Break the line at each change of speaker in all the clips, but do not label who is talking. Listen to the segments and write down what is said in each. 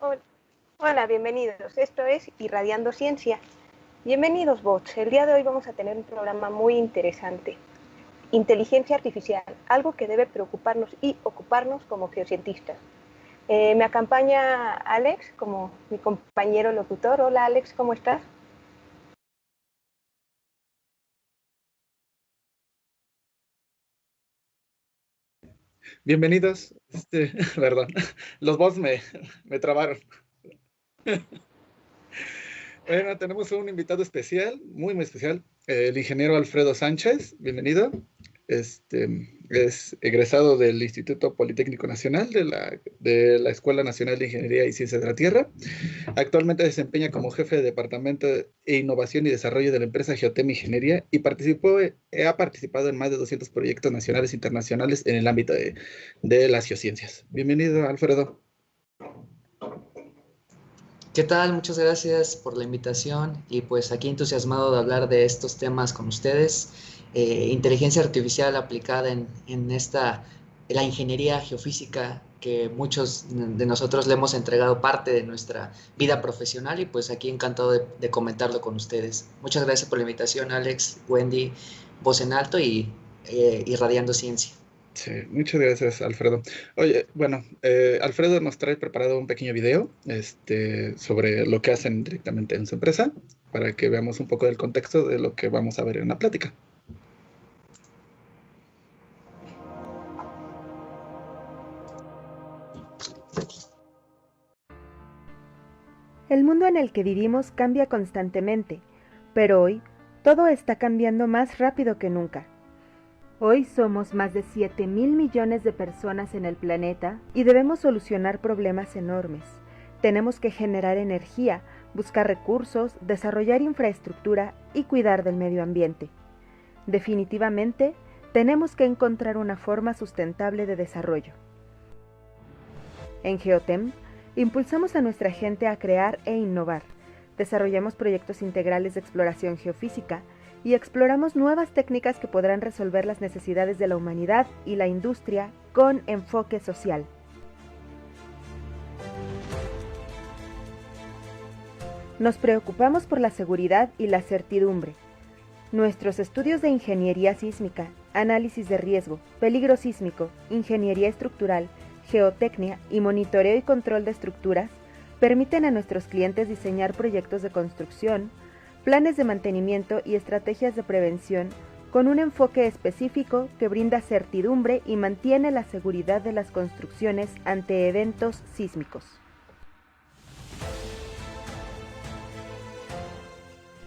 Hol- Hola, bienvenidos. Esto es Irradiando Ciencia. Bienvenidos, bots. El día de hoy vamos a tener un programa muy interesante. Inteligencia artificial, algo que debe preocuparnos y ocuparnos como geocientistas. Me acompaña Alex como mi compañero locutor. Hola, Alex, ¿cómo estás?
Bienvenidos, perdón, los bots me trabaron. Bueno, tenemos un invitado especial, muy especial, el ingeniero Alfredo Sánchez, bienvenido. Es egresado del Instituto Politécnico Nacional de la Escuela Nacional de Ingeniería y Ciencias de la Tierra. Actualmente desempeña como jefe de Departamento de Innovación y Desarrollo de la empresa Geotem Ingeniería y ha participado en más de 200 proyectos nacionales e internacionales en el ámbito de las geociencias. Bienvenido, Alfredo.
¿Qué tal? Muchas gracias por la invitación y pues aquí entusiasmado de hablar de estos temas con ustedes. Inteligencia artificial aplicada la ingeniería geofísica que muchos de nosotros le hemos entregado parte de nuestra vida profesional y pues aquí encantado de comentarlo con ustedes. Muchas gracias por la invitación, Alex, Wendy, voz en alto y irradiando ciencia.
Sí, muchas gracias, Alfredo. Oye, bueno, Alfredo nos trae preparado un pequeño video, sobre lo que hacen directamente en su empresa, para que veamos un poco del contexto de lo que vamos a ver en la plática.
El mundo en el que vivimos cambia constantemente, pero hoy todo está cambiando más rápido que nunca. Hoy somos más de 7.000 millones de personas en el planeta y debemos solucionar problemas enormes. Tenemos que generar energía, buscar recursos, desarrollar infraestructura y cuidar del medio ambiente. Definitivamente, tenemos que encontrar una forma sustentable de desarrollo. En Geotem, impulsamos a nuestra gente a crear e innovar. Desarrollamos proyectos integrales de exploración geofísica y exploramos nuevas técnicas que podrán resolver las necesidades de la humanidad y la industria con enfoque social. Nos preocupamos por la seguridad y la certidumbre. Nuestros estudios de ingeniería sísmica, análisis de riesgo, peligro sísmico, ingeniería estructural, geotecnia y monitoreo y control de estructuras permiten a nuestros clientes diseñar proyectos de construcción, planes de mantenimiento y estrategias de prevención con un enfoque específico que brinda certidumbre y mantiene la seguridad de las construcciones ante eventos sísmicos.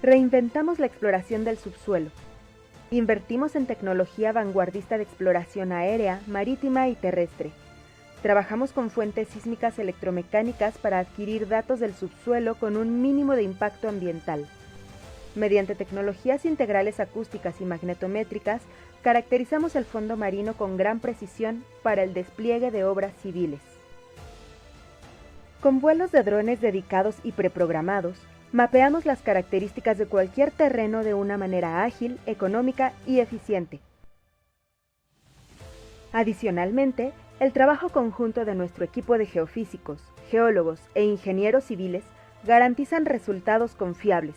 Reinventamos la exploración del subsuelo. Invertimos en tecnología vanguardista de exploración aérea, marítima y terrestre. Trabajamos con fuentes sísmicas electromecánicas para adquirir datos del subsuelo con un mínimo de impacto ambiental. Mediante tecnologías integrales acústicas y magnetométricas, caracterizamos el fondo marino con gran precisión para el despliegue de obras civiles. Con vuelos de drones dedicados y preprogramados, mapeamos las características de cualquier terreno de una manera ágil, económica y eficiente. Adicionalmente, el trabajo conjunto de nuestro equipo de geofísicos, geólogos e ingenieros civiles garantizan resultados confiables.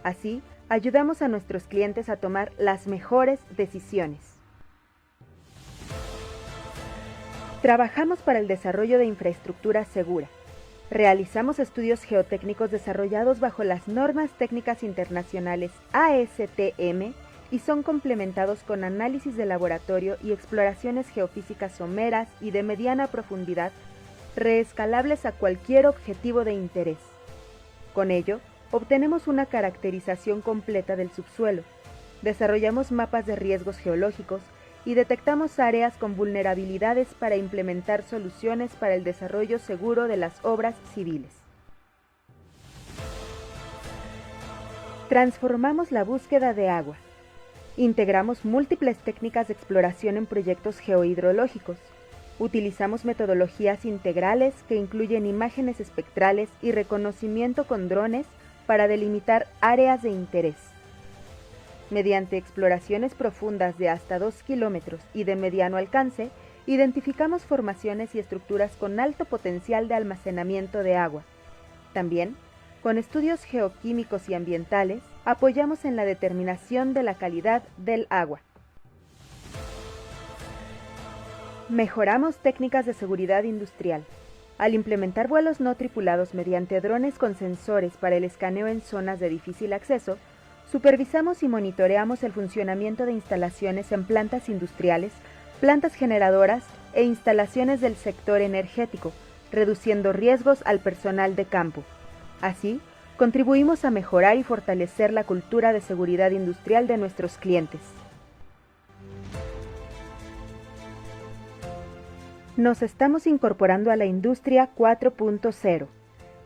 Así, ayudamos a nuestros clientes a tomar las mejores decisiones. Trabajamos para el desarrollo de infraestructura segura. Realizamos estudios geotécnicos desarrollados bajo las normas técnicas internacionales ASTM y son complementados con análisis de laboratorio y exploraciones geofísicas someras y de mediana profundidad, reescalables a cualquier objetivo de interés. Con ello, obtenemos una caracterización completa del subsuelo, desarrollamos mapas de riesgos geológicos y detectamos áreas con vulnerabilidades para implementar soluciones para el desarrollo seguro de las obras civiles. Transformamos la búsqueda de agua. Integramos múltiples técnicas de exploración en proyectos geohidrológicos. Utilizamos metodologías integrales que incluyen imágenes espectrales y reconocimiento con drones para delimitar áreas de interés. Mediante exploraciones profundas de hasta 2 kilómetros y de mediano alcance, identificamos formaciones y estructuras con alto potencial de almacenamiento de agua. También, con estudios geoquímicos y ambientales, apoyamos en la determinación de la calidad del agua. Mejoramos técnicas de seguridad industrial. Al implementar vuelos no tripulados mediante drones con sensores para el escaneo en zonas de difícil acceso, supervisamos y monitoreamos el funcionamiento de instalaciones en plantas industriales, plantas generadoras e instalaciones del sector energético, reduciendo riesgos al personal de campo. Así, contribuimos a mejorar y fortalecer la cultura de seguridad industrial de nuestros clientes. Nos estamos incorporando a la industria 4.0.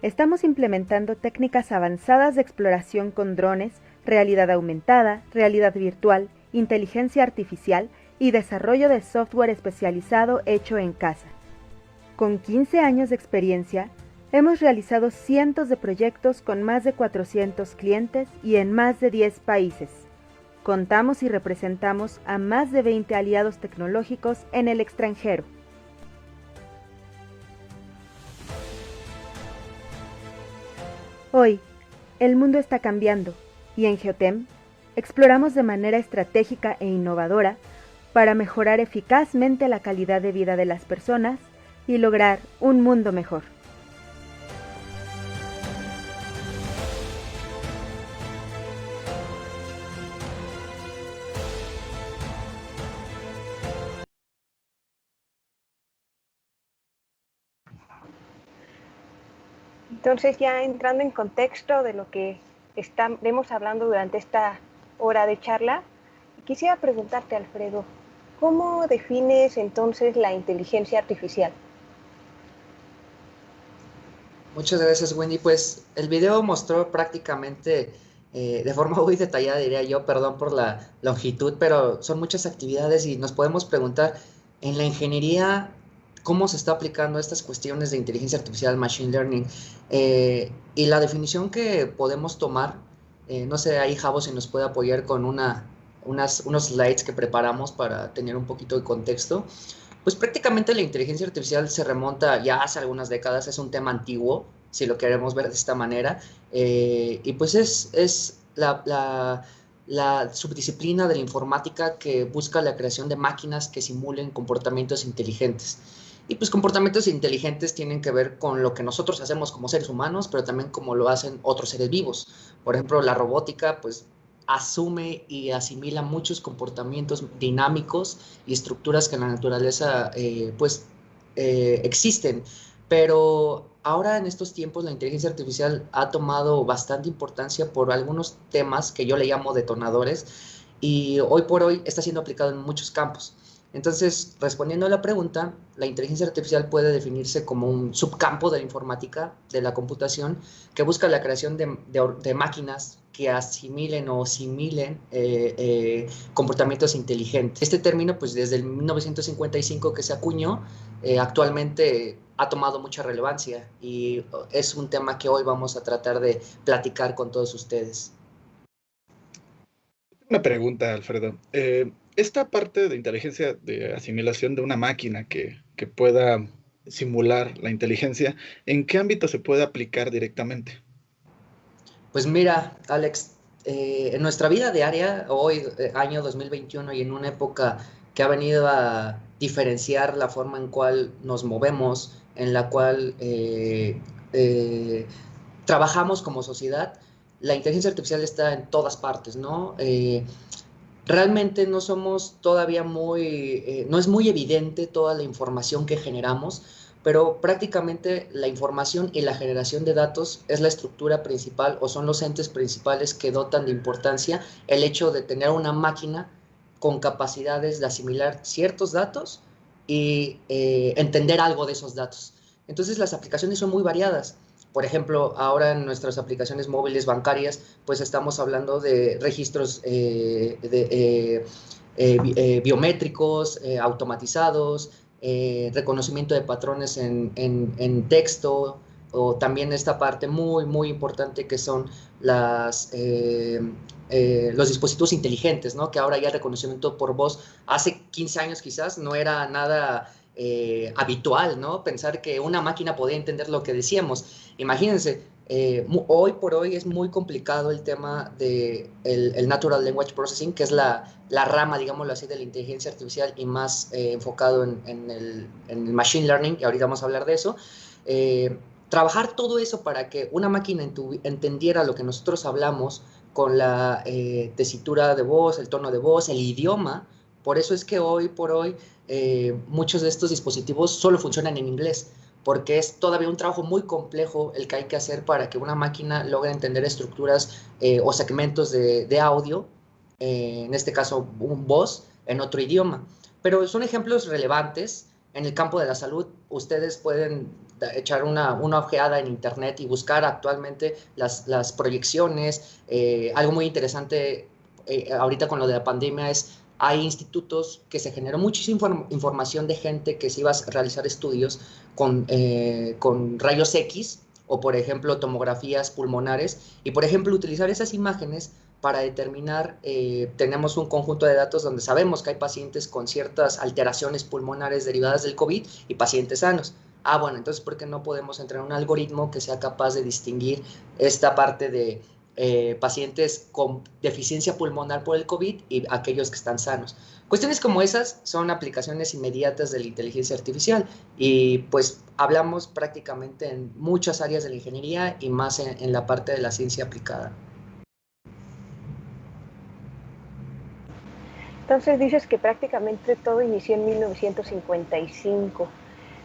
Estamos implementando técnicas avanzadas de exploración con drones, realidad aumentada, realidad virtual, inteligencia artificial y desarrollo de software especializado hecho en casa. Con 15 años de experiencia, hemos realizado cientos de proyectos con más de 400 clientes y en más de 10 países. Contamos y representamos a más de 20 aliados tecnológicos en el extranjero. Hoy, el mundo está cambiando y en Geotem exploramos de manera estratégica e innovadora para mejorar eficazmente la calidad de vida de las personas y lograr un mundo mejor.
Entonces, ya entrando en contexto de lo que estaremos hablando durante esta hora de charla, quisiera preguntarte, Alfredo, ¿cómo defines entonces la inteligencia artificial?
Muchas gracias, Wendy. Pues el video mostró prácticamente de forma muy detallada, diría yo, perdón por la longitud, pero son muchas actividades y nos podemos preguntar, en la ingeniería, ¿cómo se está aplicando estas cuestiones de inteligencia artificial, machine learning? Y la definición que podemos tomar, no sé, ahí Javo si nos puede apoyar con unos slides que preparamos para tener un poquito de contexto. Pues prácticamente la inteligencia artificial se remonta ya hace algunas décadas, es un tema antiguo, si lo queremos ver de esta manera, y pues es la subdisciplina de la informática que busca la creación de máquinas que simulen comportamientos inteligentes. Y pues comportamientos inteligentes tienen que ver con lo que nosotros hacemos como seres humanos, pero también como lo hacen otros seres vivos. Por ejemplo, la robótica, pues asume y asimila muchos comportamientos dinámicos y estructuras que en la naturaleza existen. Pero ahora en estos tiempos la inteligencia artificial ha tomado bastante importancia por algunos temas que yo le llamo detonadores y hoy por hoy está siendo aplicado en muchos campos. Entonces, respondiendo a la pregunta, la inteligencia artificial puede definirse como un subcampo de la informática, de la computación, que busca la creación de máquinas que asimilen o similen comportamientos inteligentes. Este término, pues desde el 1955 que se acuñó, actualmente ha tomado mucha relevancia y es un tema que hoy vamos a tratar de platicar con todos ustedes.
Una pregunta, Alfredo. Esta parte de inteligencia de asimilación de una máquina que pueda simular la inteligencia, ¿en qué ámbito se puede aplicar directamente?
Pues mira, Alex, en nuestra vida diaria, hoy, año 2021, y en una época que ha venido a diferenciar la forma en cual nos movemos, en la cual trabajamos como sociedad, la inteligencia artificial está en todas partes, ¿no? Realmente no somos todavía no es muy evidente toda la información que generamos, pero prácticamente la información y la generación de datos es la estructura principal o son los entes principales que dotan de importancia el hecho de tener una máquina con capacidades de asimilar ciertos datos y entender algo de esos datos. Entonces las aplicaciones son muy variadas. Por ejemplo, ahora en nuestras aplicaciones móviles bancarias, pues estamos hablando de registros biométricos, automatizados, reconocimiento de patrones en texto, o también esta parte muy, muy importante que son los dispositivos inteligentes, ¿no? Que ahora ya el reconocimiento por voz, hace 15 años quizás, no era nada habitual, ¿no? Pensar que una máquina podía entender lo que decíamos. Imagínense, hoy por hoy es muy complicado el tema del el Natural Language Processing, que es la rama, digámoslo así, de la inteligencia artificial y más enfocado en el Machine Learning, y ahorita vamos a hablar de eso. Trabajar todo eso para que una máquina entendiera lo que nosotros hablamos con la tesitura de voz, el tono de voz, el idioma. Por eso es que hoy por hoy muchos de estos dispositivos solo funcionan en inglés, porque es todavía un trabajo muy complejo el que hay que hacer para que una máquina logre entender estructuras o segmentos de audio, en este caso un voz, en otro idioma. Pero son ejemplos relevantes. En el campo de la salud, ustedes pueden echar una ojeada en internet y buscar actualmente las proyecciones. Algo muy interesante ahorita con lo de la pandemia es hay institutos que se generó muchísima información de gente que se iba a realizar estudios con rayos X o, por ejemplo, tomografías pulmonares y, por ejemplo, utilizar esas imágenes para determinar, tenemos un conjunto de datos donde sabemos que hay pacientes con ciertas alteraciones pulmonares derivadas del COVID y pacientes sanos. Ah, bueno, entonces, ¿por qué no podemos entrenar un algoritmo que sea capaz de distinguir esta parte de pacientes con deficiencia pulmonar por el COVID y aquellos que están sanos? Cuestiones como esas son aplicaciones inmediatas de la inteligencia artificial y pues hablamos prácticamente en muchas áreas de la ingeniería y más en la parte de la ciencia aplicada.
Entonces dices que prácticamente todo inició en 1955.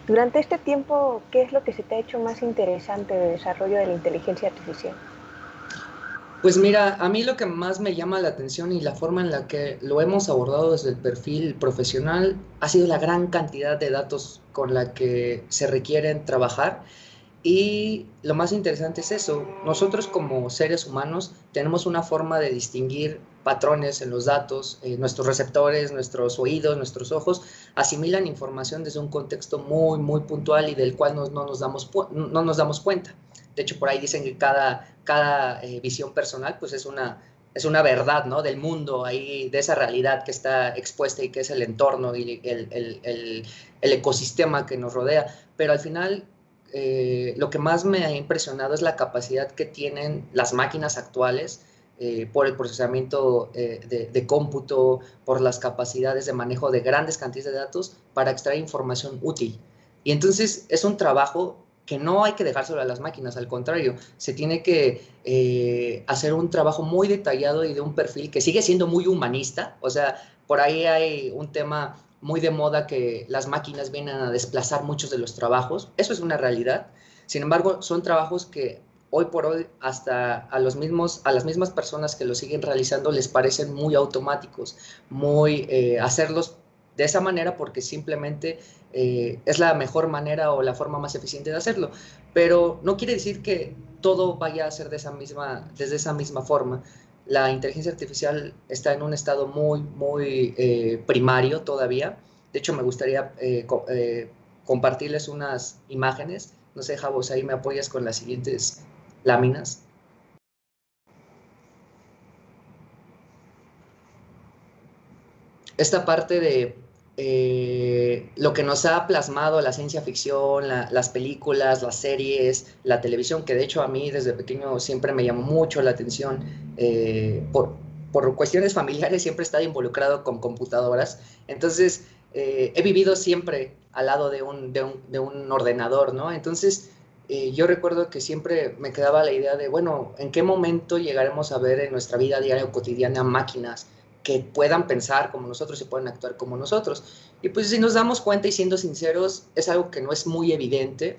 Durante este tiempo, ¿qué es lo que se te ha hecho más interesante de desarrollo de la inteligencia artificial?
Pues mira, a mí lo que más me llama la atención y la forma en la que lo hemos abordado desde el perfil profesional ha sido la gran cantidad de datos con la que se requieren trabajar. Y lo más interesante es eso, nosotros como seres humanos tenemos una forma de distinguir patrones en los datos, nuestros receptores, nuestros oídos, nuestros ojos asimilan información desde un contexto muy, muy puntual y del cual no nos damos cuenta. De hecho, por ahí dicen que cada visión personal pues es una verdad, ¿no? Del mundo, ahí, de esa realidad que está expuesta y que es el entorno y el ecosistema que nos rodea. Pero al final, lo que más me ha impresionado es la capacidad que tienen las máquinas actuales por el procesamiento de cómputo, por las capacidades de manejo de grandes cantidades de datos para extraer información útil. Y entonces es un trabajo que no hay que dejárselo a las máquinas, al contrario, se tiene que hacer un trabajo muy detallado y de un perfil que sigue siendo muy humanista. O sea, por ahí hay un tema muy de moda que las máquinas vienen a desplazar muchos de los trabajos. Eso es una realidad. Sin embargo, son trabajos que hoy por hoy hasta a las mismas personas que lo siguen realizando les parecen muy automáticos, muy hacerlos de esa manera porque simplemente es la mejor manera o la forma más eficiente de hacerlo. Pero no quiere decir que todo vaya a ser desde esa misma forma. La inteligencia artificial está en un estado muy, muy primario todavía. De hecho, me gustaría compartirles unas imágenes. No sé, Javos, ahí me apoyas con las siguientes láminas. Esta parte de lo que nos ha plasmado la ciencia ficción, las películas, las series, la televisión, que de hecho a mí desde pequeño siempre me llamó mucho la atención. Por cuestiones familiares siempre he estado involucrado con computadoras, entonces he vivido siempre al lado de un ordenador, ¿no? Entonces yo recuerdo que siempre me quedaba la idea de, bueno, ¿en qué momento llegaremos a ver en nuestra vida diaria o cotidiana máquinas que puedan pensar como nosotros y puedan actuar como nosotros? Y pues si nos damos cuenta y siendo sinceros, es algo que no es muy evidente.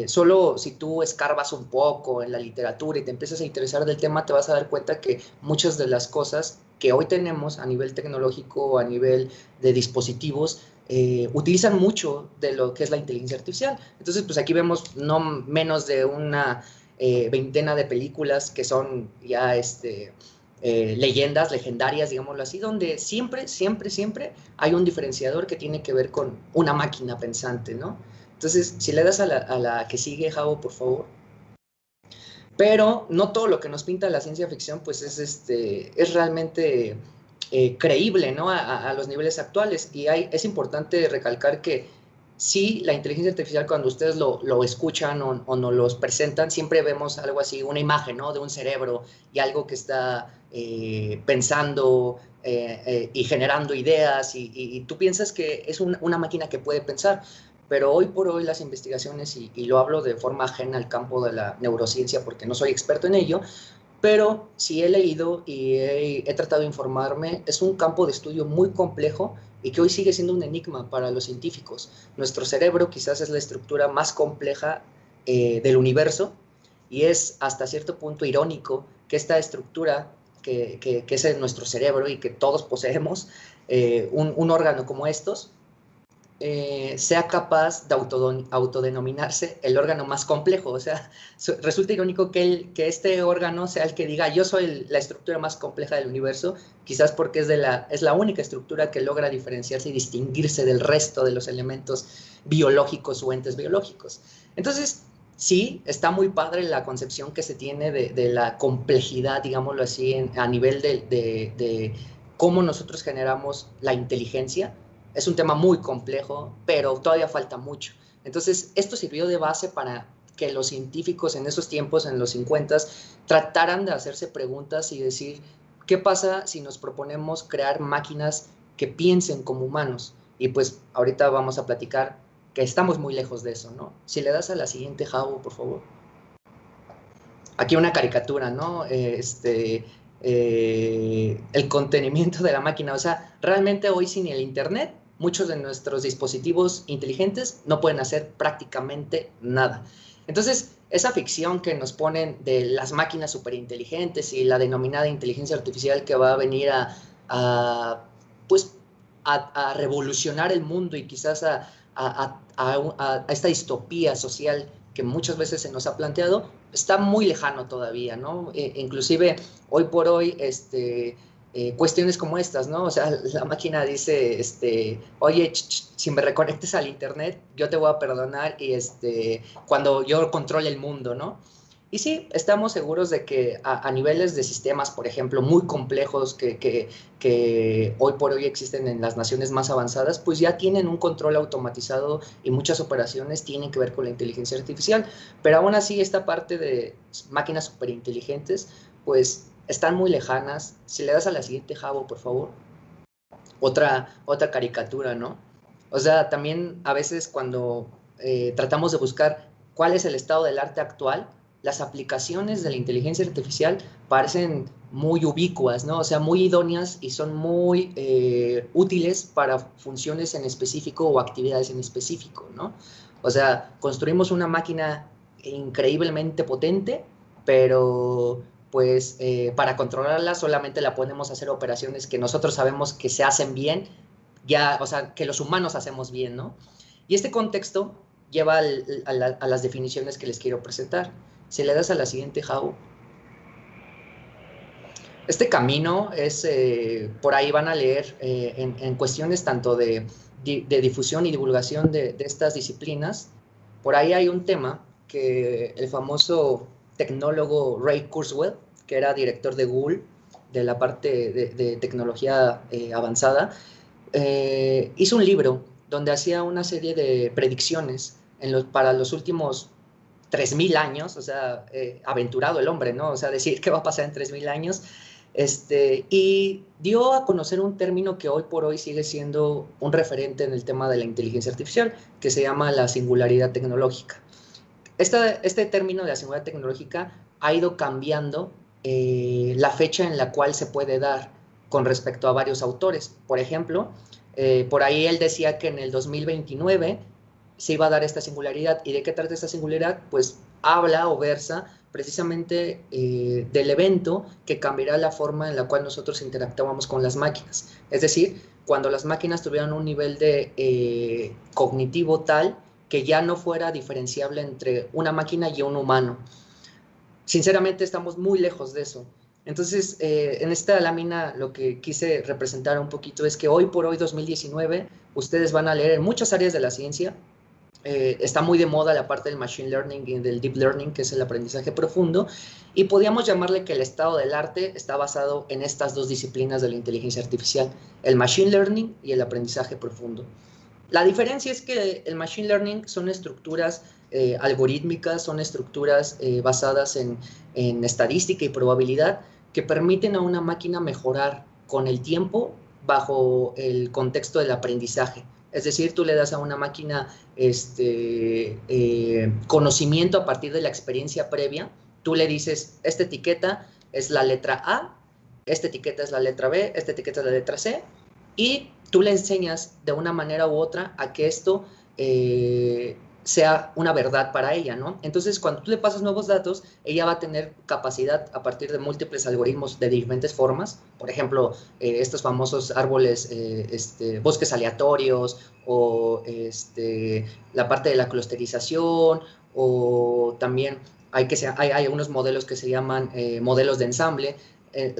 Solo si tú escarbas un poco en la literatura y te empiezas a interesar del tema, te vas a dar cuenta que muchas de las cosas que hoy tenemos a nivel tecnológico, a nivel de dispositivos, utilizan mucho de lo que es la inteligencia artificial. Entonces, pues aquí vemos no menos de una veintena de películas que son ya leyendas, legendarias, digámoslo así, donde siempre hay un diferenciador que tiene que ver con una máquina pensante, ¿no? Entonces, si le das a la que sigue, Javo, por favor. Pero no todo lo que nos pinta la ciencia ficción, pues es realmente creíble, ¿no? A los niveles actuales. Y es importante recalcar que sí, la inteligencia artificial, cuando ustedes lo escuchan o nos los presentan, siempre vemos algo así, una imagen, ¿no? De un cerebro y algo que está pensando y generando ideas y tú piensas que es una máquina que puede pensar, pero hoy por hoy las investigaciones, y lo hablo de forma ajena al campo de la neurociencia porque no soy experto en ello, pero sí he leído y he tratado de informarme, es un campo de estudio muy complejo y que hoy sigue siendo un enigma para los científicos. Nuestro cerebro quizás es la estructura más compleja del universo y es hasta cierto punto irónico que esta estructura que es en nuestro cerebro y que todos poseemos, un órgano como estos, sea capaz de autodenominarse el órgano más complejo. O sea, resulta irónico que este órgano sea el que diga yo soy la estructura más compleja del universo, quizás porque es la única estructura que logra diferenciarse y distinguirse del resto de los elementos biológicos o entes biológicos. Entonces, sí, está muy padre la concepción que se tiene de la complejidad, digámoslo así, a nivel de cómo nosotros generamos la inteligencia. Es un tema muy complejo, pero todavía falta mucho. Entonces, esto sirvió de base para que los científicos en esos tiempos, en los 50, trataran de hacerse preguntas y decir, ¿qué pasa si nos proponemos crear máquinas que piensen como humanos? Y pues ahorita vamos a platicar que estamos muy lejos de eso, ¿no? Si le das a la siguiente, Javo, por favor. Aquí una caricatura, ¿no? El contenimiento de la máquina. O sea, realmente hoy sin el internet, muchos de nuestros dispositivos inteligentes no pueden hacer prácticamente nada. Entonces, esa ficción que nos ponen de las máquinas superinteligentes y la denominada inteligencia artificial que va a venir a revolucionar el mundo y quizás a esta distopía social que muchas veces se nos ha planteado, está muy lejano todavía, ¿no? Inclusive, hoy por hoy, cuestiones como estas, ¿no? O sea, la máquina dice, oye, si me reconectes al internet, yo te voy a perdonar y cuando yo controle el mundo, ¿no? Y sí, estamos seguros de que a niveles de sistemas, por ejemplo, muy complejos que hoy por hoy existen en las naciones más avanzadas, pues ya tienen un control automatizado y muchas operaciones tienen que ver con la inteligencia artificial. Pero aún así, esta parte de máquinas superinteligentes, pues están muy lejanas. Si le das a la siguiente, Javo, por favor. Otra caricatura, ¿no? O sea, también a veces cuando tratamos de buscar cuál es el estado del arte actual, las aplicaciones de la inteligencia artificial parecen muy ubicuas, ¿no? O sea, muy idóneas y son muy útiles para funciones en específico o actividades en específico, ¿no? O sea, construimos una máquina increíblemente potente, pero pues para controlarla solamente la podemos hacer operaciones que nosotros sabemos que se hacen bien, ya, o sea, que los humanos hacemos bien, ¿no? Y este contexto lleva a las definiciones que les quiero presentar. Si le das a la siguiente, Javo. Este camino es, por ahí van a leer en cuestiones tanto de difusión y divulgación de estas disciplinas. Por ahí hay un tema que el famoso tecnólogo Ray Kurzweil, que era director de Google, de la parte de tecnología avanzada, hizo un libro donde hacía una serie de predicciones para los últimos 3000 años, o sea, aventurado el hombre, ¿no? O sea, decir qué va a pasar en 3000 años, y dio a conocer un término que hoy por hoy sigue siendo un referente en el tema de la inteligencia artificial, que se llama la singularidad tecnológica. Este término de la singularidad tecnológica ha ido cambiando la fecha en la cual se puede dar con respecto a varios autores. Por ejemplo, por ahí él decía que en el 2029 se iba a dar esta singularidad. ¿Y de qué trata esta singularidad? Pues habla o versa precisamente del evento que cambiará la forma en la cual nosotros interactuamos con las máquinas. Es decir, cuando las máquinas tuvieran un nivel de cognitivo tal que ya no fuera diferenciable entre una máquina y un humano. Sinceramente estamos muy lejos de eso. Entonces, en esta lámina lo que quise representar un poquito es que hoy por hoy, 2019, ustedes van a leer en muchas áreas de la ciencia está muy de moda la parte del machine learning y del deep learning, que es el aprendizaje profundo, y podríamos llamarle que el estado del arte está basado en estas dos disciplinas de la inteligencia artificial, el machine learning y el aprendizaje profundo. La diferencia es que el machine learning son estructuras algorítmicas, son estructuras basadas en estadística y probabilidad que permiten a una máquina mejorar con el tiempo bajo el contexto del aprendizaje. Es decir, tú le das a una máquina conocimiento a partir de la experiencia previa. Tú le dices, esta etiqueta es la letra A, esta etiqueta es la letra B, esta etiqueta es la letra C, y tú le enseñas de una manera u otra a que esto sea una verdad para ella, ¿no? Entonces, cuando tú le pasas nuevos datos, ella va a tener capacidad a partir de múltiples algoritmos de diferentes formas. Por ejemplo, estos famosos árboles, bosques aleatorios, o la parte de la clusterización, o también hay unos modelos que se llaman modelos de ensamble.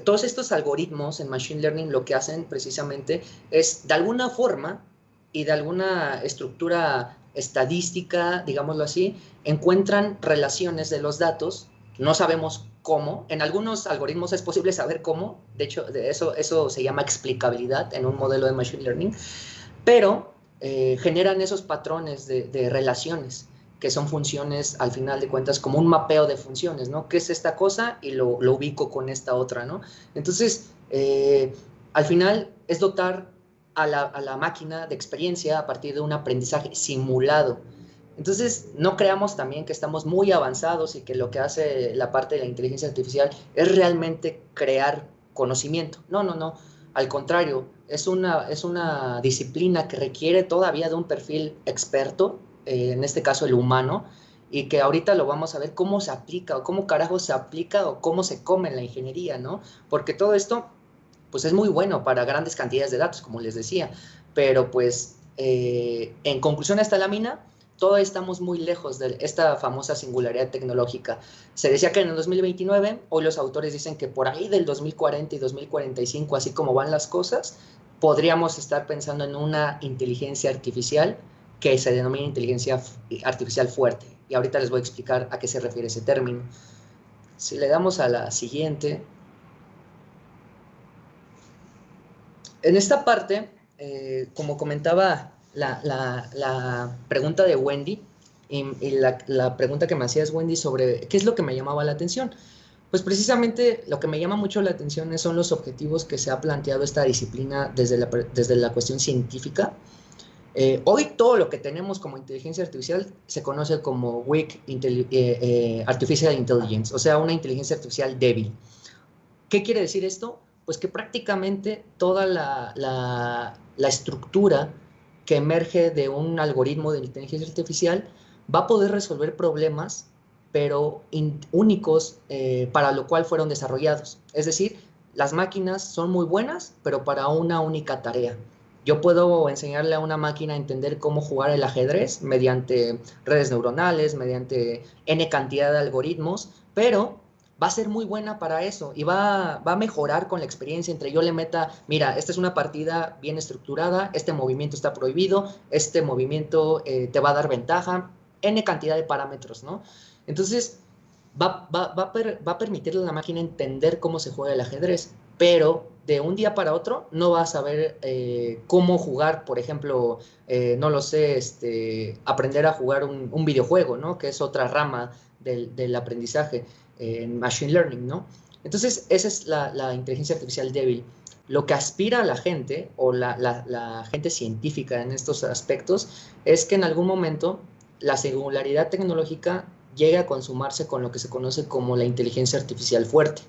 Todos estos algoritmos en Machine Learning lo que hacen precisamente es, de alguna forma y de alguna estructura estadística, digámoslo así, encuentran relaciones de los datos. No sabemos cómo. En algunos algoritmos es posible saber cómo. De hecho, eso se llama explicabilidad en un modelo de Machine Learning. Pero generan esos patrones de relaciones, que son funciones, al final de cuentas, como un mapeo de funciones, ¿no? ¿Qué es esta cosa? Y lo ubico con esta otra, ¿no? Entonces, al final es dotar a la máquina de experiencia a partir de un aprendizaje simulado. Entonces, no creamos también que estamos muy avanzados y que lo que hace la parte de la inteligencia artificial es realmente crear conocimiento. No, no, no. Al contrario, es una disciplina que requiere todavía de un perfil experto, en este caso el humano, y que ahorita lo vamos a ver cómo se aplica, o cómo carajo se aplica, o cómo se come en la ingeniería, ¿no? Porque todo esto pues es muy bueno para grandes cantidades de datos, como les decía, pero pues en conclusión a esta lámina, todavía estamos muy lejos de esta famosa singularidad tecnológica. Se decía que en el 2029, hoy los autores dicen que por ahí del 2040 y 2045, así como van las cosas, podríamos estar pensando en una inteligencia artificial que se denomina inteligencia artificial fuerte. Y ahorita les voy a explicar a qué se refiere ese término. Si le damos a la siguiente. En esta parte, como comentaba la pregunta de Wendy, y la pregunta que me hacía es Wendy sobre qué es lo que me llamaba la atención. Pues precisamente lo que me llama mucho la atención son los objetivos que se ha planteado esta disciplina desde la cuestión científica. Hoy todo lo que tenemos como inteligencia artificial se conoce como weak artificial intelligence, o sea, una inteligencia artificial débil. ¿Qué quiere decir esto? Pues que prácticamente toda la estructura que emerge de un algoritmo de inteligencia artificial va a poder resolver problemas, pero únicos para lo cual fueron desarrollados. Es decir, las máquinas son muy buenas, pero para una única tarea. Yo puedo enseñarle a una máquina a entender cómo jugar el ajedrez mediante redes neuronales, mediante N cantidad de algoritmos, pero va a ser muy buena para eso y va a mejorar con la experiencia entre yo le meta, mira, esta es una partida bien estructurada, este movimiento está prohibido, este movimiento te va a dar ventaja, N cantidad de parámetros, ¿no? Entonces, va a permitirle a la máquina entender cómo se juega el ajedrez, pero de un día para otro no va a saber cómo jugar, por ejemplo, no lo sé, aprender a jugar un videojuego, ¿no? Que es otra rama del aprendizaje en Machine Learning, ¿no? Entonces, esa es la inteligencia artificial débil. Lo que aspira a la gente, o la gente científica en estos aspectos, es que en algún momento la singularidad tecnológica llegue a consumarse con lo que se conoce como la inteligencia artificial fuerte.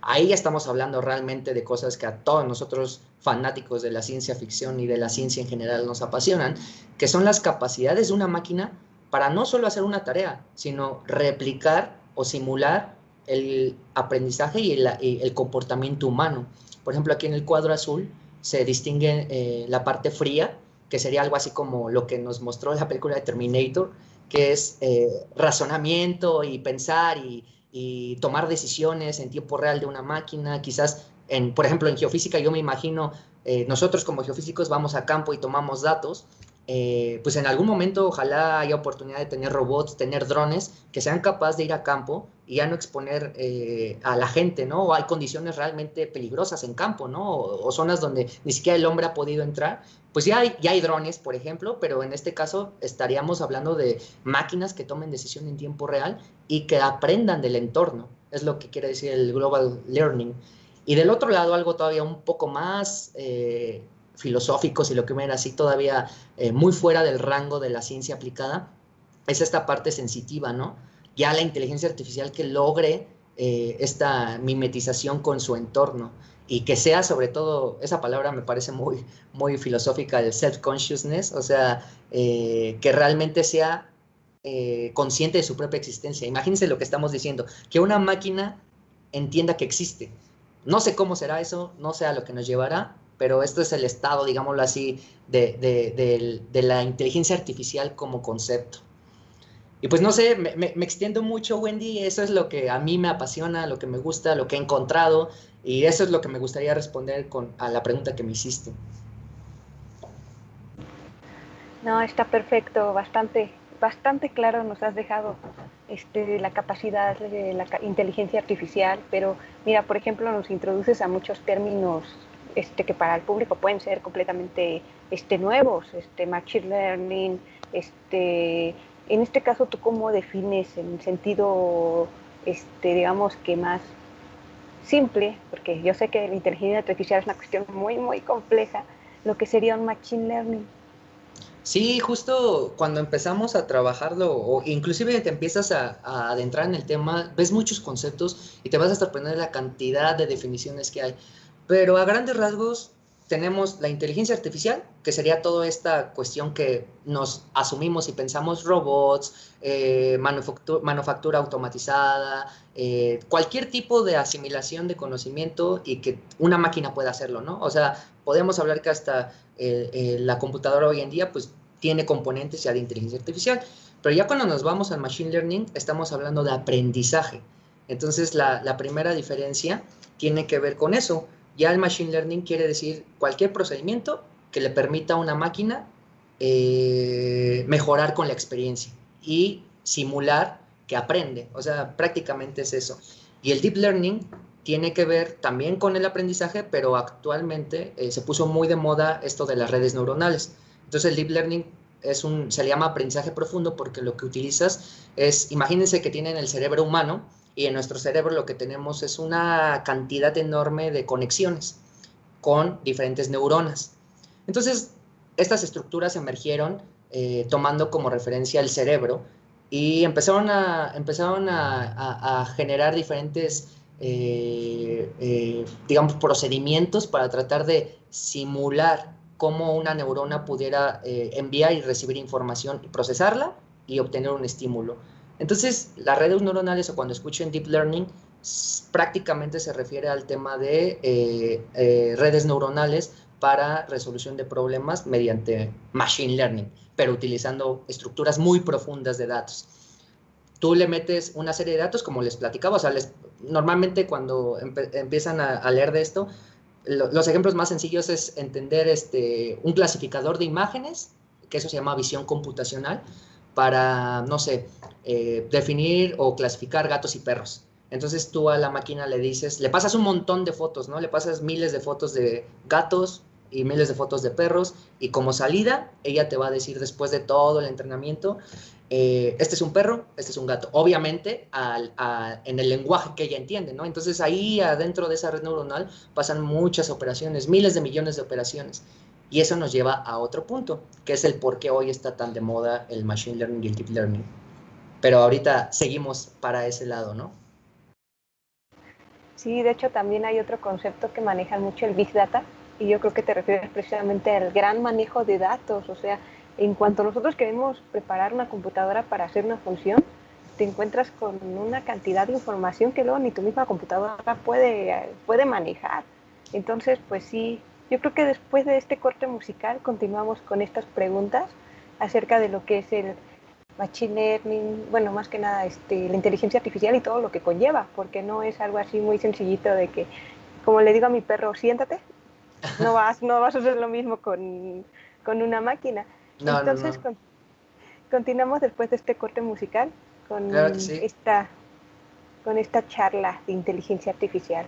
Ahí ya estamos hablando realmente de cosas que a todos nosotros fanáticos de la ciencia ficción y de la ciencia en general nos apasionan, que son las capacidades de una máquina para no solo hacer una tarea, sino replicar o simular el aprendizaje y el comportamiento humano. Por ejemplo, aquí en el cuadro azul se distingue la parte fría, que sería algo así como lo que nos mostró la película de Terminator, que es razonamiento y pensar y tomar decisiones en tiempo real de una máquina. Quizás, por ejemplo, en geofísica yo me imagino, nosotros como geofísicos vamos a campo y tomamos datos, pues en algún momento ojalá haya oportunidad de tener robots, tener drones que sean capaces de ir a campo y ya no exponer a la gente, ¿no? O hay condiciones realmente peligrosas en campo, ¿no? O zonas donde ni siquiera el hombre ha podido entrar. Pues ya hay drones, por ejemplo, pero en este caso estaríamos hablando de máquinas que tomen decisión en tiempo real y que aprendan del entorno. Es lo que quiere decir el Global Learning. Y del otro lado, algo todavía un poco más filosófico, si lo que ven así, todavía muy fuera del rango de la ciencia aplicada, es esta parte sensitiva, ¿no? Ya la inteligencia artificial que logre esta mimetización con su entorno y que sea sobre todo, esa palabra me parece muy, muy filosófica, el self-consciousness, o sea, que realmente sea consciente de su propia existencia. Imagínense lo que estamos diciendo, que una máquina entienda que existe. No sé cómo será eso, no sé a lo que nos llevará, pero esto es el estado, digámoslo así, de la inteligencia artificial como concepto. Y pues no sé, me extiendo mucho, Wendy, eso es lo que a mí me apasiona, lo que me gusta, lo que he encontrado, y eso es lo que me gustaría responder a la pregunta que me hiciste.
No, está perfecto, bastante claro nos has dejado la capacidad de la inteligencia artificial, pero mira, por ejemplo, nos introduces a muchos términos que para el público pueden ser completamente nuevos, machine learning, en este caso, ¿tú cómo defines en sentido, digamos que más simple, porque yo sé que la inteligencia artificial es una cuestión muy compleja, lo que sería un machine learning?
Sí, justo cuando empezamos a trabajarlo, o inclusive te empiezas a adentrar en el tema, ves muchos conceptos y te vas a sorprender de la cantidad de definiciones que hay. Pero a grandes rasgos tenemos la inteligencia artificial, que sería toda esta cuestión que nos asumimos y pensamos robots, manufactura automatizada, cualquier tipo de asimilación de conocimiento y que una máquina pueda hacerlo, ¿no? O sea, podemos hablar que hasta la computadora hoy en día pues tiene componentes ya de inteligencia artificial, pero ya cuando nos vamos al machine learning estamos hablando de aprendizaje. Entonces la primera diferencia tiene que ver con eso. Ya el machine learning quiere decir cualquier procedimiento que le permita a una máquina mejorar con la experiencia y simular que aprende. O sea, prácticamente es eso. Y el deep learning tiene que ver también con el aprendizaje, pero actualmente se puso muy de moda esto de las redes neuronales. Entonces el deep learning se le llama aprendizaje profundo porque lo que utilizas es, imagínense que tienen el cerebro humano y en nuestro cerebro lo que tenemos es una cantidad enorme de conexiones con diferentes neuronas. Entonces, estas estructuras emergieron tomando como referencia el cerebro y empezaron a generar diferentes digamos, procedimientos para tratar de simular cómo una neurona pudiera enviar y recibir información y procesarla y obtener un estímulo. Entonces, las redes neuronales o cuando escuchen deep learning, prácticamente se refiere al tema de redes neuronales para resolución de problemas mediante machine learning, pero utilizando estructuras muy profundas de datos. Tú le metes una serie de datos, como les platicaba, o sea, normalmente cuando empiezan a leer de esto, los ejemplos más sencillos es entender un clasificador de imágenes, que eso se llama visión computacional, para, no sé, definir o clasificar gatos y perros. Entonces tú a la máquina le dices, le pasas un montón de fotos, ¿no? Le pasas miles de fotos de gatos y miles de fotos de perros y como salida ella te va a decir después de todo el entrenamiento, este es un perro, este es un gato, obviamente en el lenguaje que ella entiende, ¿no? Entonces ahí adentro de esa red neuronal pasan muchas operaciones, miles de millones de operaciones. Y eso nos lleva a otro punto, que es el por qué hoy está tan de moda el machine learning y el deep learning. Pero ahorita seguimos para ese lado, ¿no?
Sí, de hecho también hay otro concepto que maneja mucho el Big Data, y yo creo que te refieres precisamente al gran manejo de datos. O sea, en cuanto nosotros queremos preparar una computadora para hacer una función, te encuentras con una cantidad de información que luego ni tu misma computadora puede manejar. Entonces, pues sí, yo creo que después de este corte musical continuamos con estas preguntas acerca de lo que es el machine learning, bueno, más que nada la inteligencia artificial y todo lo que conlleva, porque no es algo así muy sencillito de que, como le digo a mi perro, siéntate, no vas a hacer lo mismo con una máquina.
No,
Entonces,
no.
continuamos después de este corte musical con,
Claro que sí.
con esta charla de inteligencia artificial.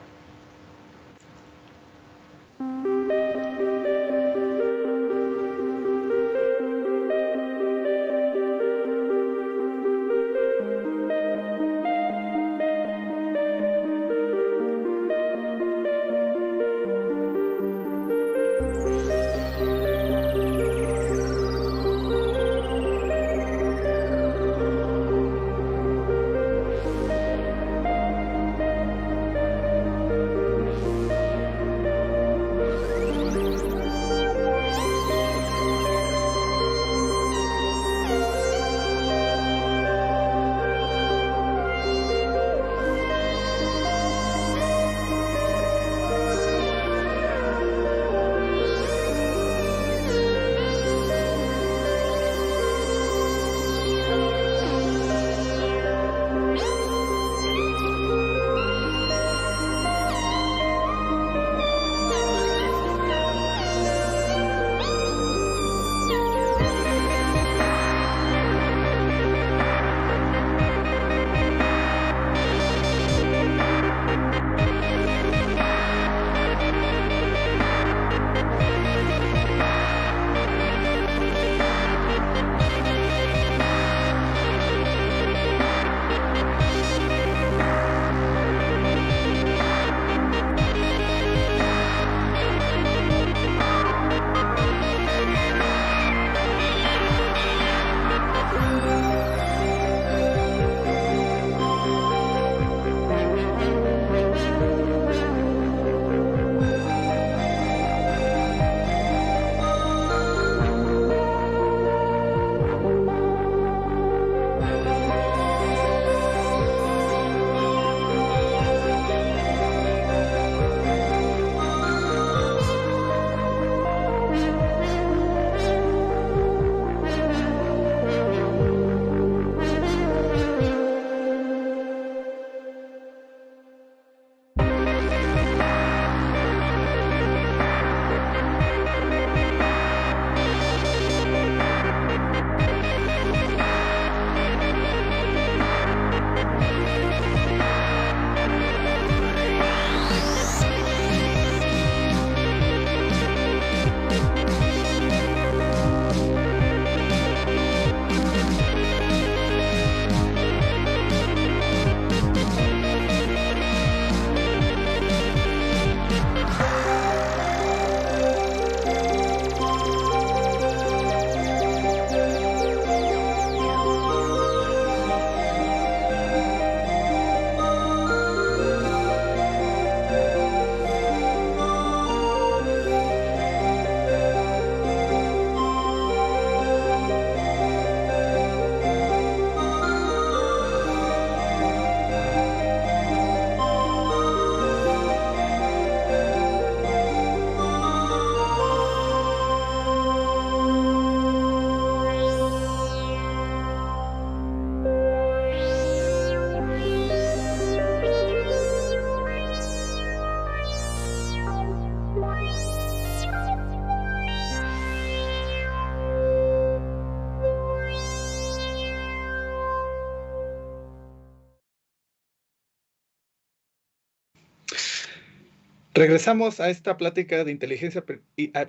Regresamos a esta plática de inteligencia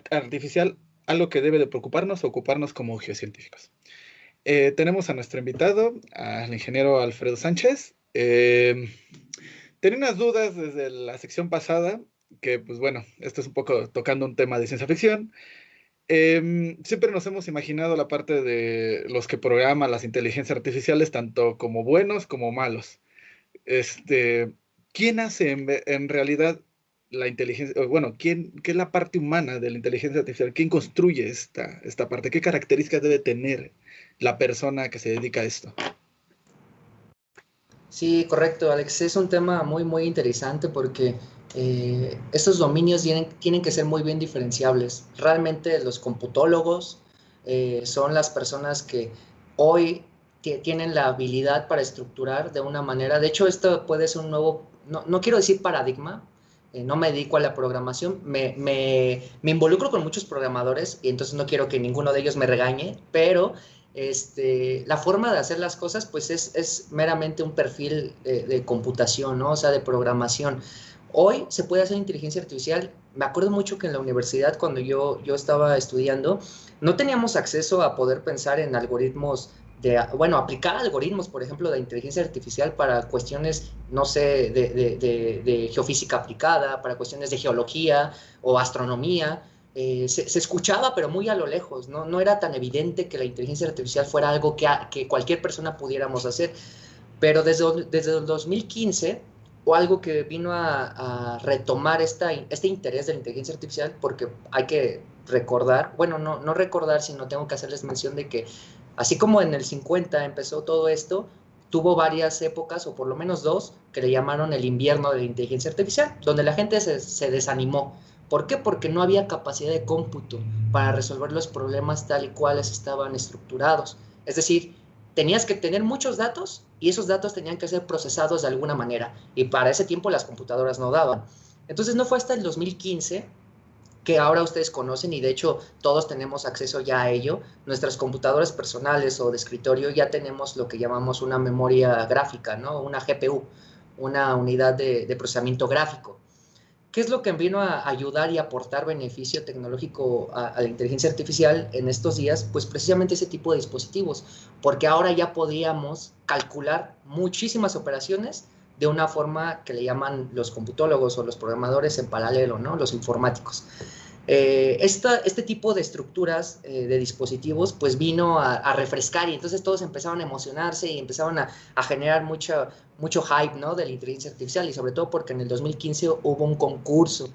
artificial, algo que debe de preocuparnos o ocuparnos como geocientíficos. Tenemos a nuestro invitado, al ingeniero Alfredo Sánchez. Tenía unas dudas desde la sección pasada, que pues bueno, esto es un poco tocando un tema de ciencia ficción. Siempre nos hemos imaginado la parte de los que programan las inteligencias artificiales, tanto como buenos como malos. ¿Quién hace en realidad la inteligencia? Bueno, ¿qué es la parte humana de la inteligencia artificial? ¿Quién construye esta parte? ¿Qué características debe tener la persona que se dedica a esto?
Sí, correcto, Alex. Es un tema muy, muy interesante porque estos dominios tienen que ser muy bien diferenciables. Realmente los computólogos son las personas que hoy tienen la habilidad para estructurar de una manera. De hecho, esto puede ser un nuevo, no quiero decir paradigma, no me dedico a la programación, me involucro con muchos programadores y entonces no quiero que ninguno de ellos me regañe, pero la forma de hacer las cosas pues es meramente un perfil de computación, ¿no? O sea, de programación. Hoy se puede hacer inteligencia artificial. Me acuerdo mucho que en la universidad, cuando yo estaba estudiando, no teníamos acceso a poder pensar en algoritmos aplicar algoritmos, por ejemplo, de inteligencia artificial para cuestiones, no sé, de geofísica aplicada, para cuestiones de geología o astronomía. Se escuchaba, pero muy a lo lejos, ¿no? No era tan evidente que la inteligencia artificial fuera algo que cualquier persona pudiéramos hacer. Pero desde el 2015, o algo que vino a retomar este interés de la inteligencia artificial, porque hay que recordar, bueno, no recordar, sino tengo que hacerles mención de que así como en el 50 empezó todo esto, tuvo varias épocas, o por lo menos dos, que le llamaron el invierno de la inteligencia artificial, donde la gente se desanimó. ¿Por qué? Porque no había capacidad de cómputo para resolver los problemas tal y cuales estaban estructurados. Es decir, tenías que tener muchos datos y esos datos tenían que ser procesados de alguna manera. Y para ese tiempo las computadoras no daban. Entonces no fue hasta el 2015 que ahora ustedes conocen y de hecho todos tenemos acceso ya a ello. Nuestras computadoras personales o de escritorio ya tenemos lo que llamamos una memoria gráfica, ¿no? Una GPU, una unidad de procesamiento gráfico. ¿Qué es lo que vino a ayudar y aportar beneficio tecnológico a la inteligencia artificial en estos días? Pues precisamente ese tipo de dispositivos, porque ahora ya podíamos calcular muchísimas operaciones de una forma que le llaman los computólogos o los programadores en paralelo, ¿no? Los informáticos. Este tipo de estructuras de dispositivos pues vino a refrescar y entonces todos empezaron a emocionarse y empezaron a generar mucho hype, ¿no? De la inteligencia artificial y sobre todo porque en el 2015 hubo un concurso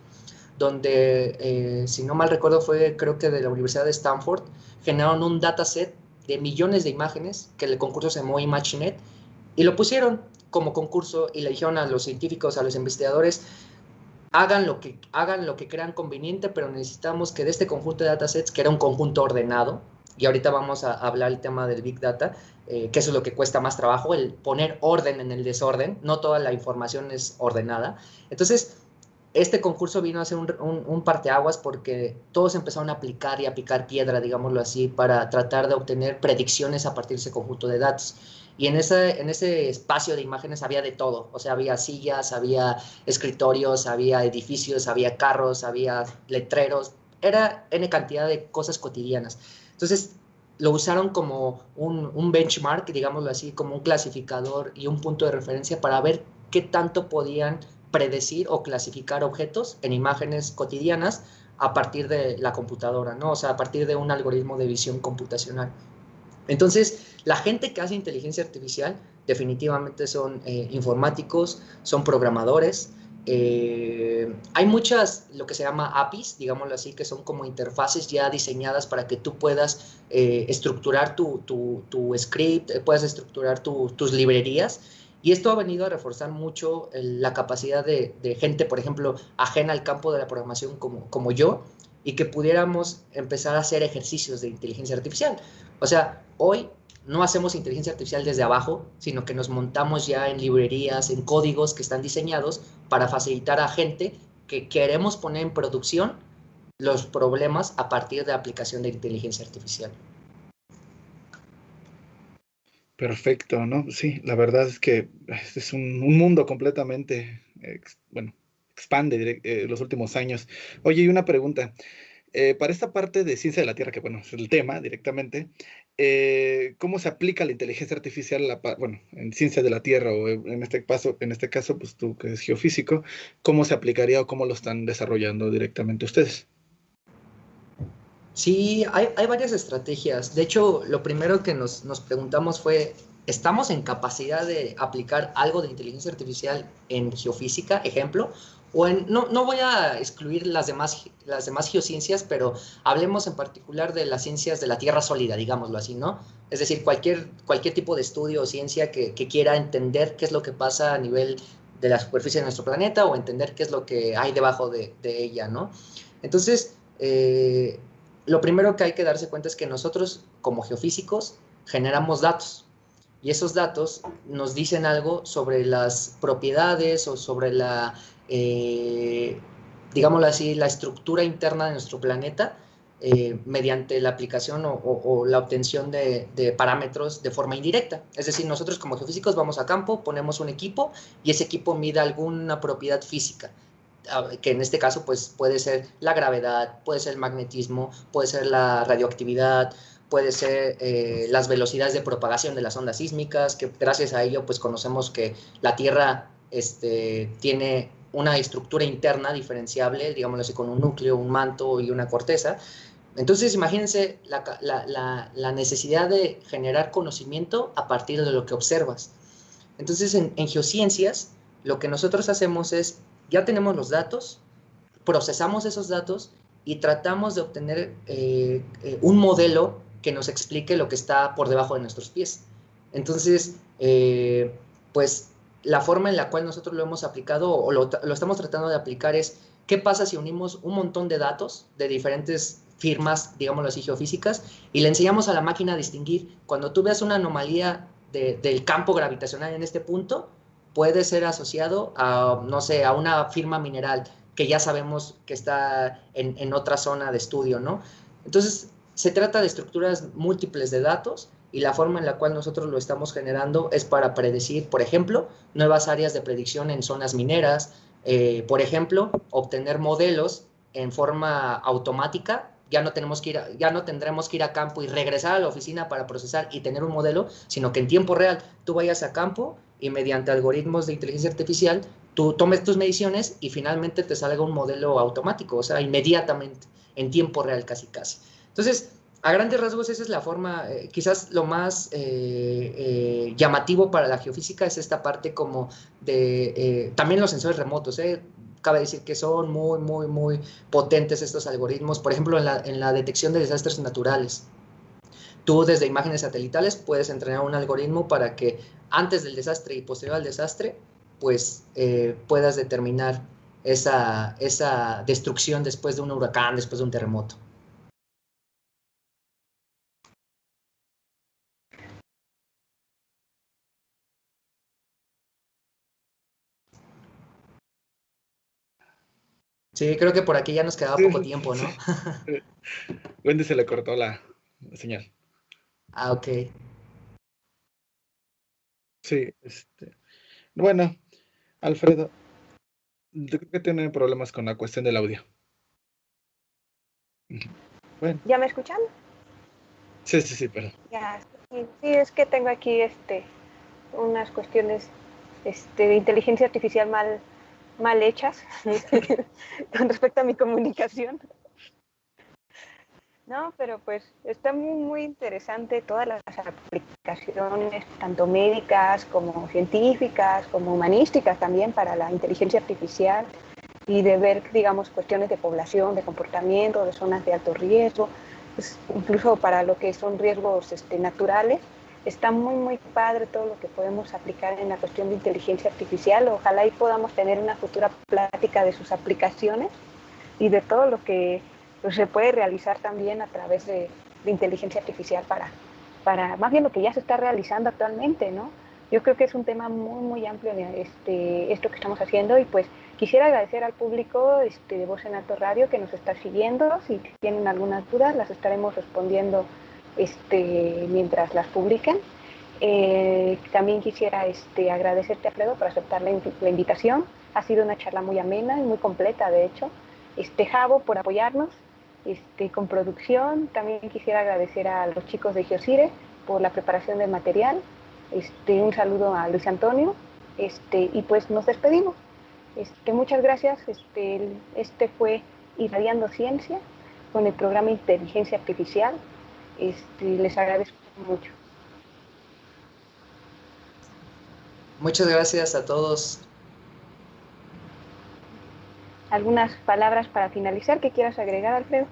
donde, si no mal recuerdo, fue creo que de la Universidad de Stanford, generaron un dataset de millones de imágenes que el concurso se llamó ImageNet y lo pusieron como concurso y le dijeron a los científicos, a los investigadores, hagan lo que crean conveniente, pero necesitamos que de este conjunto de datasets, que era un conjunto ordenado, y ahorita vamos a hablar el tema del Big Data, que eso es lo que cuesta más trabajo, el poner orden en el desorden, no toda la información es ordenada. Entonces, este concurso vino a ser un parteaguas porque todos empezaron a aplicar y a picar piedra, digámoslo así, para tratar de obtener predicciones a partir de ese conjunto de datos. Y en ese espacio de imágenes había de todo, o sea, había sillas, había escritorios, había edificios, había carros, había letreros, era N cantidad de cosas cotidianas. Entonces, lo usaron como un benchmark, digámoslo así, como un clasificador y un punto de referencia para ver qué tanto podían predecir o clasificar objetos en imágenes cotidianas a partir de la computadora, ¿no? O sea, a partir de un algoritmo de visión computacional. Entonces, la gente que hace inteligencia artificial definitivamente son informáticos, son programadores. Hay muchas, lo que se llama APIs, digámoslo así, que son como interfaces ya diseñadas para que tú puedas estructurar tu script, puedas estructurar tus librerías. Y esto ha venido a reforzar mucho la capacidad de gente, por ejemplo, ajena al campo de la programación como yo, y que pudiéramos empezar a hacer ejercicios de inteligencia artificial. O sea, hoy no hacemos inteligencia artificial desde abajo, sino que nos montamos ya en librerías, en códigos que están diseñados para facilitar a gente que queremos poner en producción los problemas a partir de la aplicación de inteligencia artificial.
Perfecto, ¿no? Sí, la verdad es que es un mundo completamente, expande los últimos años. Oye, y una pregunta. Para esta parte de ciencia de la Tierra, que bueno, es el tema directamente, ¿cómo se aplica la inteligencia artificial en ciencia de la Tierra o en este caso, pues tú que eres geofísico, ¿cómo se aplicaría o cómo lo están desarrollando directamente ustedes?
Sí, hay varias estrategias. De hecho, lo primero que nos preguntamos fue, ¿estamos en capacidad de aplicar algo de inteligencia artificial en geofísica, ejemplo? No voy a excluir las demás geociencias, pero hablemos en particular de las ciencias de la Tierra sólida, digámoslo así, ¿no? Es decir, cualquier tipo de estudio o ciencia que quiera entender qué es lo que pasa a nivel de la superficie de nuestro planeta o entender qué es lo que hay debajo de ella, ¿no? Entonces, lo primero que hay que darse cuenta es que nosotros, como geofísicos, generamos datos. Y esos datos nos dicen algo sobre las propiedades o sobre digámoslo así, la estructura interna de nuestro planeta mediante la aplicación o la obtención de parámetros de forma indirecta. Es decir, nosotros como geofísicos vamos a campo, ponemos un equipo y ese equipo mide alguna propiedad física, que en este caso pues, puede ser la gravedad, puede ser el magnetismo, puede ser la radioactividad, puede ser las velocidades de propagación de las ondas sísmicas, que gracias a ello pues conocemos que la Tierra tiene una estructura interna diferenciable, digámoslo así, con un núcleo, un manto y una corteza. Entonces, imagínense la necesidad de generar conocimiento a partir de lo que observas. Entonces, en geociencias, lo que nosotros hacemos es, ya tenemos los datos, procesamos esos datos y tratamos de obtener un modelo que nos explique lo que está por debajo de nuestros pies. Entonces, pues la forma en la cual nosotros lo hemos aplicado o lo estamos tratando de aplicar es, ¿qué pasa si unimos un montón de datos de diferentes firmas, digámoslo así, geofísicas, y le enseñamos a la máquina a distinguir? Cuando tú veas una anomalía del campo gravitacional en este punto, puede ser asociado a, no sé, a una firma mineral que ya sabemos que está en otra zona de estudio, ¿no? Entonces, se trata de estructuras múltiples de datos y la forma en la cual nosotros lo estamos generando es para predecir, por ejemplo, nuevas áreas de predicción en zonas mineras, por ejemplo, obtener modelos en forma automática. Ya no tendremos que ir a campo y regresar a la oficina para procesar y tener un modelo, sino que en tiempo real tú vayas a campo y mediante algoritmos de inteligencia artificial tú tomes tus mediciones y finalmente te salga un modelo automático, o sea, inmediatamente, en tiempo real casi. Entonces, a grandes rasgos esa es la forma, quizás lo más llamativo para la geofísica es esta parte como de, también los sensores remotos, cabe decir que son muy, muy, muy potentes estos algoritmos, por ejemplo, en la detección de desastres naturales. Tú desde imágenes satelitales puedes entrenar un algoritmo para que antes del desastre y posterior al desastre, pues puedas determinar esa destrucción después de un huracán, después de un terremoto. Sí, creo que por aquí ya nos quedaba poco tiempo, ¿no?
Wendy se le cortó la señal.
Ah, ok.
Sí, bueno, Alfredo, yo creo que tiene problemas con la cuestión del audio. Bueno.
¿Ya me escuchan?
Sí, perdón.
Ya, sí, es que tengo aquí unas cuestiones de inteligencia artificial mal hechas con respecto a mi comunicación. No, pero pues está muy interesante todas las aplicaciones, tanto médicas como científicas, como humanísticas también para la inteligencia artificial y de ver, digamos, cuestiones de población, de comportamiento, de zonas de alto riesgo, pues, incluso para lo que son riesgos naturales. Está muy padre todo lo que podemos aplicar en la cuestión de inteligencia artificial. Ojalá y podamos tener una futura plática de sus aplicaciones y de todo lo que pues, se puede realizar también a través de inteligencia artificial para más bien lo que ya se está realizando actualmente, ¿no? Yo creo que es un tema muy amplio esto que estamos haciendo y pues quisiera agradecer al público de Voz en Alto Radio que nos está siguiendo. Si tienen algunas dudas las estaremos respondiendo mientras las publiquen. También quisiera agradecerte, Alfredo, por aceptar la invitación. Ha sido una charla muy amena y muy completa, de hecho. Javo, por apoyarnos con producción. También quisiera agradecer a los chicos de Geocire por la preparación del material. Un saludo a Luis Antonio y pues nos despedimos. Muchas gracias. Este fue Irradiando Ciencia con el programa Inteligencia Artificial. Les agradezco mucho.
Muchas gracias a todos.
¿Algunas palabras para finalizar que quieras agregar, Alfredo?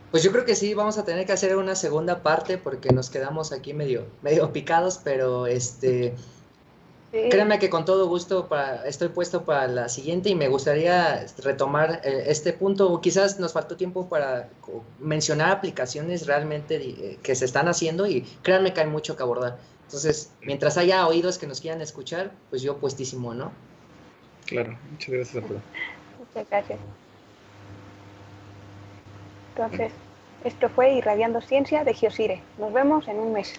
Pues yo creo que sí, vamos a tener que hacer una segunda parte porque nos quedamos aquí medio picados, pero sí. Créanme que con todo gusto estoy puesto para la siguiente y me gustaría retomar este punto. Quizás nos faltó tiempo para mencionar aplicaciones realmente que se están haciendo y créanme que hay mucho que abordar. Entonces, mientras haya oídos que nos quieran escuchar, pues yo puestísimo, ¿no?
Claro, muchas gracias, Arturo.
Muchas gracias. Entonces, esto fue Irradiando Ciencia de Giosire. Nos vemos en un mes.